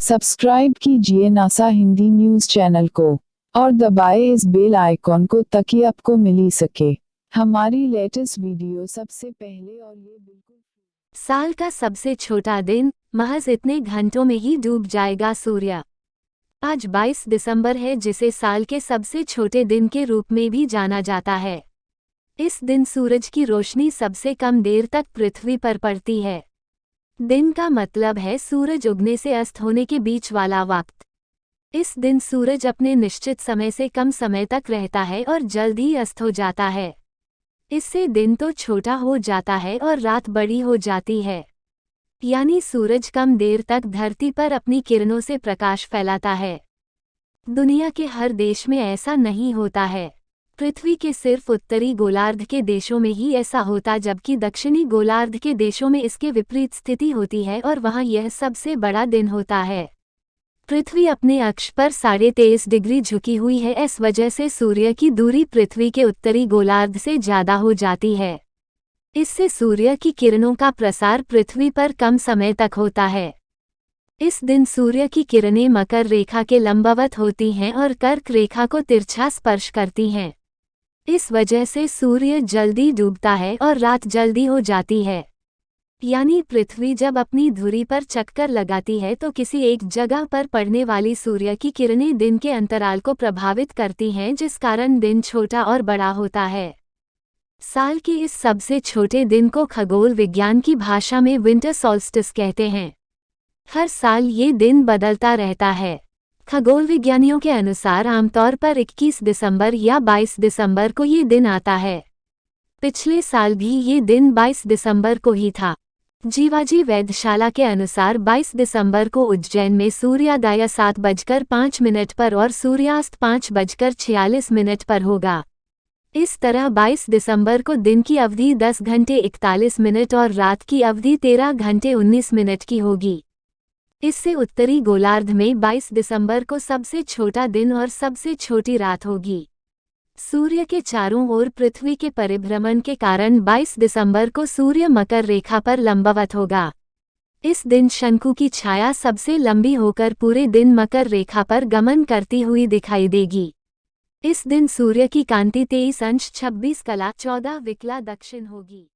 Subscribe कीजिए NASA Hindi news channel को और दबाएं इस बेल आइकॉन को ताकि आपको मिल सके हमारी लेटेस्ट वीडियो सबसे पहले। और ये बिल्कुल साल का सबसे छोटा दिन, महज इतने घंटों में ही डूब जाएगा सूर्य। आज 22 दिसंबर है, जिसे साल के सबसे छोटे दिन के रूप में भी जाना जाता है। इस दिन सूरज की रोशनी सबसे कम देर तक पृथ्वी पर पड़ती है। दिन का मतलब है सूरज उगने से अस्त होने के बीच वाला वक्त। इस दिन सूरज अपने निश्चित समय से कम समय तक रहता है और जल्द ही अस्त हो जाता है। इससे दिन तो छोटा हो जाता है और रात बड़ी हो जाती है। यानी सूरज कम देर तक धरती पर अपनी किरणों से प्रकाश फैलाता है। दुनिया के हर देश में ऐसा नहीं होता है। पृथ्वी के सिर्फ उत्तरी गोलार्ध के देशों में ही ऐसा होता, जबकि दक्षिणी गोलार्ध के देशों में इसके विपरीत स्थिति होती है और वहां यह सबसे बड़ा दिन होता है। पृथ्वी अपने अक्ष पर 23.5 डिग्री झुकी हुई है। इस वजह से सूर्य की दूरी पृथ्वी के उत्तरी गोलार्ध से ज्यादा हो जाती है। इससे सूर्य की किरणों का प्रसार पृथ्वी पर कम समय तक होता है। इस दिन सूर्य की किरणें मकर रेखा के लंबवत होती हैं और कर्क रेखा को तिरछा स्पर्श करती हैं। इस वजह से सूर्य जल्दी डूबता है और रात जल्दी हो जाती है। यानी पृथ्वी जब अपनी धुरी पर चक्कर लगाती है तो किसी एक जगह पर पड़ने वाली सूर्य की किरणें दिन के अंतराल को प्रभावित करती हैं, जिस कारण दिन छोटा और बड़ा होता है। साल के इस सबसे छोटे दिन को खगोल विज्ञान की भाषा में विंटर सॉल्स्टिस कहते हैं। हर साल ये दिन बदलता रहता है। खगोल विज्ञानियों के अनुसार आमतौर पर 21 दिसंबर या 22 दिसंबर को ये दिन आता है। पिछले साल भी ये दिन 22 दिसंबर को ही था। जीवाजी वैधशाला के अनुसार 22 दिसंबर को उज्जैन में सूर्योदय 7:05 पर और सूर्यास्त 5:46 पर होगा। इस तरह 22 दिसंबर को दिन की अवधि 10 घंटे 41 मिनट और रात की अवधि 13 घंटे 19 मिनट की होगी। इससे उत्तरी गोलार्ध में 22 दिसंबर को सबसे छोटा दिन और सबसे छोटी रात होगी। सूर्य के चारों ओर पृथ्वी के परिभ्रमण के कारण 22 दिसंबर को सूर्य मकर रेखा पर लंबवत होगा। इस दिन शंकु की छाया सबसे लंबी होकर पूरे दिन मकर रेखा पर गमन करती हुई दिखाई देगी। इस दिन सूर्य की कांति 23 अंश 26 कला 14 विकला दक्षिण होगी।